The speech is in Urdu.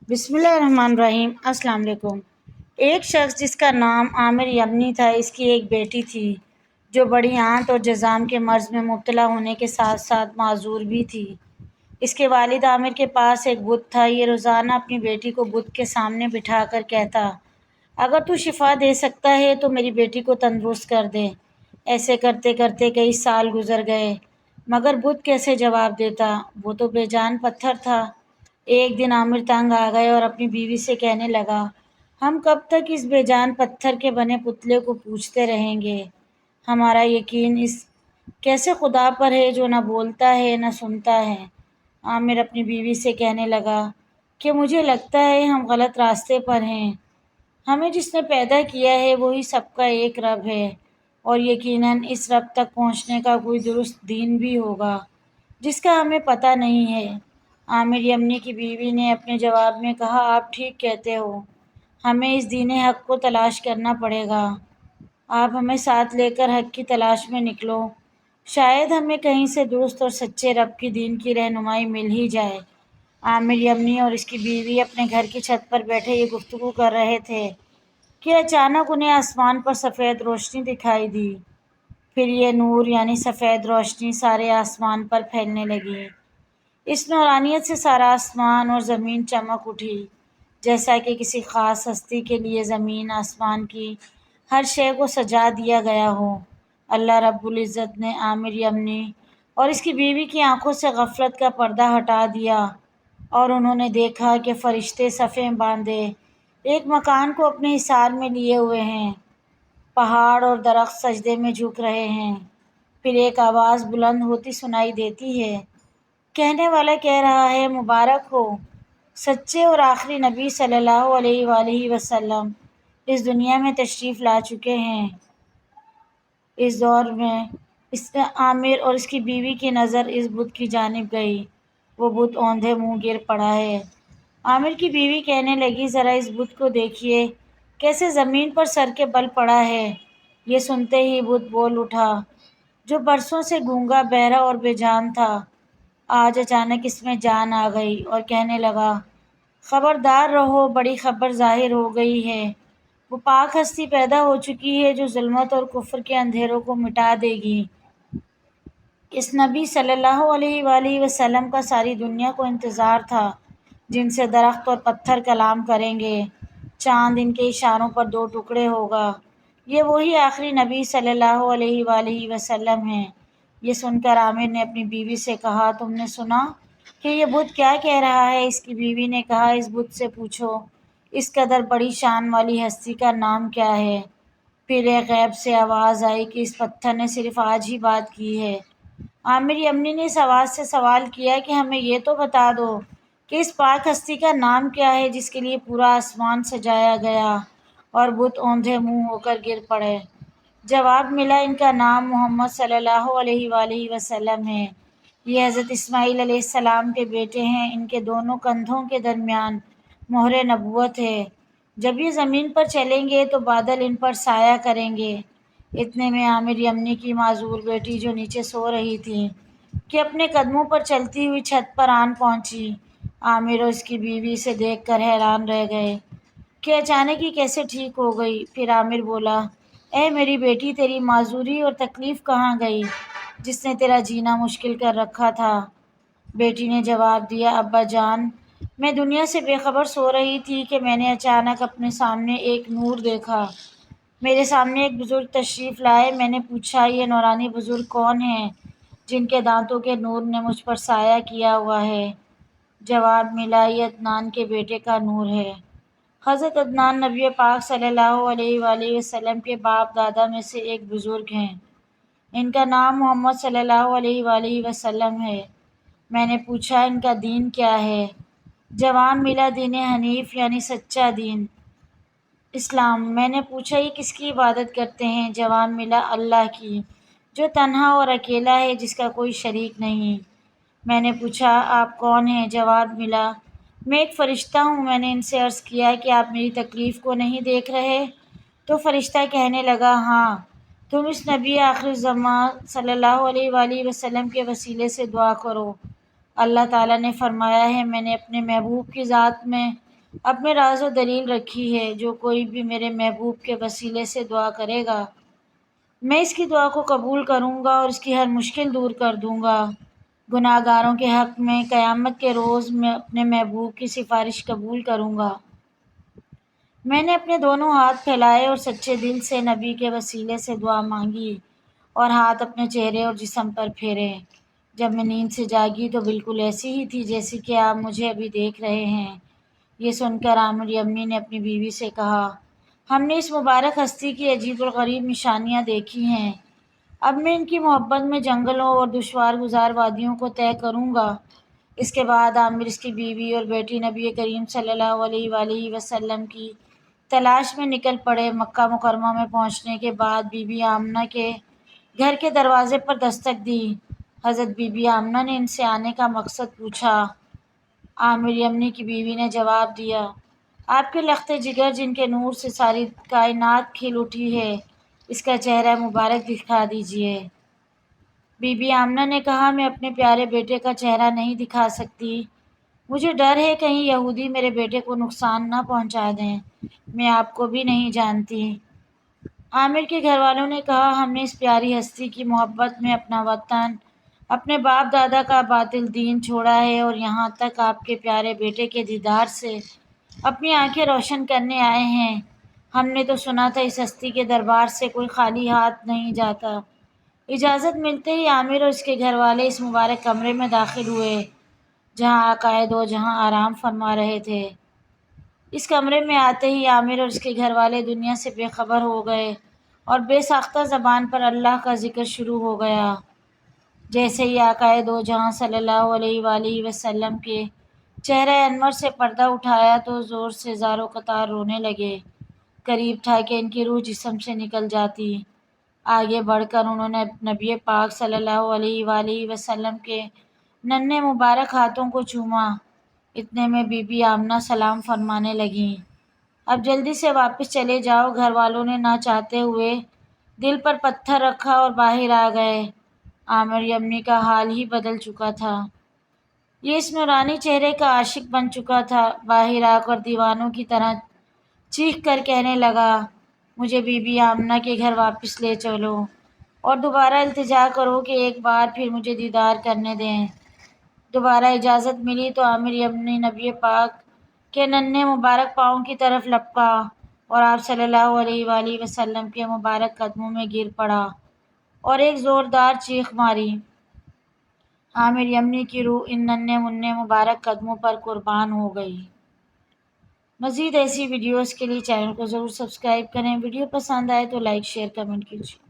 بسم اللہ الرحمن الرحیم۔ السلام علیکم۔ ایک شخص جس کا نام عامر یمنی تھا، اس کی ایک بیٹی تھی جو بڑی آنت اور جذام کے مرض میں مبتلا ہونے کے ساتھ ساتھ معذور بھی تھی۔ اس کے والد عامر کے پاس ایک بت تھا۔ یہ روزانہ اپنی بیٹی کو بت کے سامنے بٹھا کر کہتا، اگر تو شفا دے سکتا ہے تو میری بیٹی کو تندرست کر دے۔ ایسے کرتے کرتے کئی سال گزر گئے، مگر بت کیسے جواب دیتا؟ وہ تو بے جان پتھر تھا۔ ایک دن عامر تنگ آ گئے اور اپنی بیوی سے کہنے لگا، ہم کب تک اس بے جان پتھر کے بنے پتلے کو پوجتے رہیں گے؟ ہمارا یقین اس کیسے خدا پر ہے جو نہ بولتا ہے نہ سنتا ہے؟ عامر اپنی بیوی سے کہنے لگا کہ مجھے لگتا ہے ہم غلط راستے پر ہیں۔ ہمیں جس نے پیدا کیا ہے وہی سب کا ایک رب ہے، اور یقیناً اس رب تک پہنچنے کا کوئی درست دین بھی ہوگا جس کا ہمیں پتہ نہیں ہے۔ عامر یمنی کی بیوی نے اپنے جواب میں کہا، آپ ٹھیک کہتے ہو، ہمیں اس دین حق کو تلاش کرنا پڑے گا۔ آپ ہمیں ساتھ لے کر حق کی تلاش میں نکلو، شاید ہمیں کہیں سے درست اور سچے رب کی دین کی رہنمائی مل ہی جائے۔ عامر یمنی اور اس کی بیوی اپنے گھر کی چھت پر بیٹھے یہ گفتگو کر رہے تھے کہ اچانک انہیں آسمان پر سفید روشنی دکھائی دی۔ پھر یہ نور یعنی سفید روشنی سارے آسمان پر پھیلنے لگی۔ اس نورانیت سے سارا آسمان اور زمین چمک اٹھی، جیسا کہ کسی خاص ہستی کے لیے زمین آسمان کی ہر شے کو سجا دیا گیا ہو۔ اللہ رب العزت نے عامر یمنی اور اس کی بیوی کی آنکھوں سے غفلت کا پردہ ہٹا دیا، اور انہوں نے دیکھا کہ فرشتے صفیں باندھے ایک مکان کو اپنے حصار میں لیے ہوئے ہیں۔ پہاڑ اور درخت سجدے میں جھک رہے ہیں۔ پھر ایک آواز بلند ہوتی سنائی دیتی ہے، کہنے والا کہہ رہا ہے، مبارک ہو سچے اور آخری نبی صلی اللہ علیہ وآلہ وسلم اس دنیا میں تشریف لا چکے ہیں۔ اس دور میں عامر اور اس کی بیوی کی نظر اس بت کی جانب گئی۔ وہ بت اوندھے منہ گر پڑا ہے۔ عامر کی بیوی کہنے لگی، ذرا اس بت کو دیکھیے، کیسے زمین پر سر کے بل پڑا ہے۔ یہ سنتے ہی بت بول اٹھا، جو برسوں سے گونگا، بہرا اور بے جان تھا، آج اچانک اس میں جان آ گئی، اور کہنے لگا، خبردار رہو، بڑی خبر ظاہر ہو گئی ہے۔ وہ پاک ہستی پیدا ہو چکی ہے جو ظلمت اور کفر کے اندھیروں کو مٹا دے گی۔ اس نبی صلی اللہ علیہ وآلہ وسلم کا ساری دنیا کو انتظار تھا، جن سے درخت اور پتھر کلام کریں گے، چاند ان کے اشاروں پر دو ٹکڑے ہوگا۔ یہ وہی آخری نبی صلی اللہ علیہ وآلہ وسلم ہیں۔ یہ سن کر عامر نے اپنی بیوی سے کہا، تم نے سنا کہ یہ بت کیا کہہ رہا ہے؟ اس کی بیوی نے کہا، اس بت سے پوچھو، اس قدر بڑی شان والی ہستی کا نام کیا ہے؟ پھر ایک غیب سے آواز آئی کہ اس پتھر نے صرف آج ہی بات کی ہے۔ عامر یمنی نے اس آواز سے سوال کیا کہ ہمیں یہ تو بتا دو کہ اس پاک ہستی کا نام کیا ہے جس کے لیے پورا آسمان سجایا گیا؟ اور بت اوندھے منہ ہو کر گر پڑے۔ جواب ملا، ان کا نام محمد صلی اللہ علیہ وآلہ وسلم ہے۔ یہ حضرت اسماعیل علیہ السلام کے بیٹے ہیں۔ ان کے دونوں کندھوں کے درمیان مہر نبوت ہے۔ جب یہ زمین پر چلیں گے تو بادل ان پر سایہ کریں گے۔ اتنے میں عامر یمنی کی معذور بیٹی جو نیچے سو رہی تھی کہ اپنے قدموں پر چلتی ہوئی چھت پر آن پہنچی۔ عامر اور اس کی بیوی اسے دیکھ کر حیران رہ گئے کہ اچانک ہی کیسے ٹھیک ہو گئی۔ پھر عامر بولا، اے میری بیٹی، تیری معذوری اور تکلیف کہاں گئی جس نے تیرا جینا مشکل کر رکھا تھا؟ بیٹی نے جواب دیا، ابا جان، میں دنیا سے بے خبر سو رہی تھی کہ میں نے اچانک اپنے سامنے ایک نور دیکھا۔ میرے سامنے ایک بزرگ تشریف لائے۔ میں نے پوچھا، یہ نورانی بزرگ کون ہیں جن کے دانتوں کے نور نے مجھ پر سایہ کیا ہوا ہے؟ جواب ملا، یہ عدنان کے بیٹے کا نور ہے۔ حضرت عدنان نبی پاک صلی اللہ علیہ وآلہ وسلم کے باپ دادا میں سے ایک بزرگ ہیں۔ ان کا نام محمد صلی اللہ علیہ وآلہ وسلم ہے۔ میں نے پوچھا، ان کا دین کیا ہے؟ جواب ملا، دین حنیف یعنی سچا دین، اسلام۔ میں نے پوچھا، یہ کس کی عبادت کرتے ہیں؟ جواب ملا، اللہ کی، جو تنہا اور اکیلا ہے، جس کا کوئی شریک نہیں۔ میں نے پوچھا، آپ کون ہیں؟ جواب ملا، میں ایک فرشتہ ہوں۔ میں نے ان سے عرض کیا کہ آپ میری تکلیف کو نہیں دیکھ رہے؟ تو فرشتہ کہنے لگا، ہاں، تم اس نبی آخر الزمان صلی اللہ علیہ وآلہ وسلم کے وسیلے سے دعا کرو۔ اللہ تعالیٰ نے فرمایا ہے، میں نے اپنے محبوب کی ذات میں اب میں راز و دلیل رکھی ہے، جو کوئی بھی میرے محبوب کے وسیلے سے دعا کرے گا میں اس کی دعا کو قبول کروں گا اور اس کی ہر مشکل دور کر دوں گا۔ گناہ گاروں کے حق میں قیامت کے روز میں اپنے محبوب کی سفارش قبول کروں گا۔ میں نے اپنے دونوں ہاتھ پھیلائے اور سچے دل سے نبی کے وسیلے سے دعا مانگی اور ہاتھ اپنے چہرے اور جسم پر پھیرے۔ جب میں نیند سے جاگی تو بالکل ایسی ہی تھی جیسی کہ آپ مجھے ابھی دیکھ رہے ہیں۔ یہ سن کر عامر یمنی نے اپنی بیوی سے کہا، ہم نے اس مبارک ہستی کی عجیب و غریب نشانیاں دیکھی ہیں۔ اب میں ان کی محبت میں جنگلوں اور دشوار گزار وادیوں کو طے کروں گا۔ اس کے بعد عامر اس کی بیوی اور بیٹی نبی کریم صلی اللہ علیہ وآلہ وسلم کی تلاش میں نکل پڑے۔ مکہ مکرمہ میں پہنچنے کے بعد بی بی آمنہ کے گھر کے دروازے پر دستک دی۔ حضرت بی بی آمنہ نے ان سے آنے کا مقصد پوچھا۔ عامر یمنی کی بیوی نے جواب دیا، آپ کے لخت جگر جن کے نور سے ساری کائنات کھل اٹھی ہے، اس کا چہرہ مبارک دکھا دیجیے۔ بی بی آمنہ نے کہا، میں اپنے پیارے بیٹے کا چہرہ نہیں دکھا سکتی، مجھے ڈر ہے کہیں یہودی میرے بیٹے کو نقصان نہ پہنچا دیں، میں آپ کو بھی نہیں جانتی۔ عامر کے گھر والوں نے کہا، ہم نے اس پیاری ہستی کی محبت میں اپنا وطن، اپنے باپ دادا کا باطل دین چھوڑا ہے اور یہاں تک آپ کے پیارے بیٹے کے دیدار سے اپنی آنکھیں روشن کرنے آئے ہیں۔ ہم نے تو سنا تھا اس ہستی کے دربار سے کوئی خالی ہاتھ نہیں جاتا۔ اجازت ملتے ہی عامر اور اس کے گھر والے اس مبارک کمرے میں داخل ہوئے جہاں آقائے دو جہاں آرام فرما رہے تھے۔ اس کمرے میں آتے ہی عامر اور اس کے گھر والے دنیا سے بے خبر ہو گئے اور بے ساختہ زبان پر اللہ کا ذکر شروع ہو گیا۔ جیسے ہی آقائے دو جہاں صلی اللہ علیہ وآلہ وسلم کے چہرہ انور سے پردہ اٹھایا تو زور سے زار و قطار رونے لگے۔ قریب تھا کہ ان کی روح جسم سے نکل جاتی۔ آگے بڑھ کر انہوں نے نبی پاک صلی اللہ علیہ وآلہ وسلم کے ننھے مبارک ہاتھوں کو چوما۔ اتنے میں بی بی آمنہ سلام فرمانے لگیں، اب جلدی سے واپس چلے جاؤ۔ گھر والوں نے نہ چاہتے ہوئے دل پر پتھر رکھا اور باہر آ گئے۔ عامر یمنی کا حال ہی بدل چکا تھا، یہ اس نورانی چہرے کا عاشق بن چکا تھا۔ باہر آ کر دیوانوں کی طرح چیخ کر کہنے لگا، مجھے بی بی آمنہ کے گھر واپس لے چلو اور دوبارہ التجا کرو کہ ایک بار پھر مجھے دیدار کرنے دیں۔ دوبارہ اجازت ملی تو عامر یمنی نبی پاک کے ننھے مبارک پاؤں کی طرف لپکا اور آپ صلی اللہ علیہ وآلہ وسلم کے مبارک قدموں میں گر پڑا اور ایک زوردار چیخ ماری۔ عامر یمنی کی روح ان ننھے منھے مبارک قدموں پر قربان ہو گئی۔ مزید ایسی ویڈیوز کے لیے چینل کو ضرور سبسکرائب کریں۔ ویڈیو پسند آئے تو لائک، شیئر، کمنٹ کیجیے۔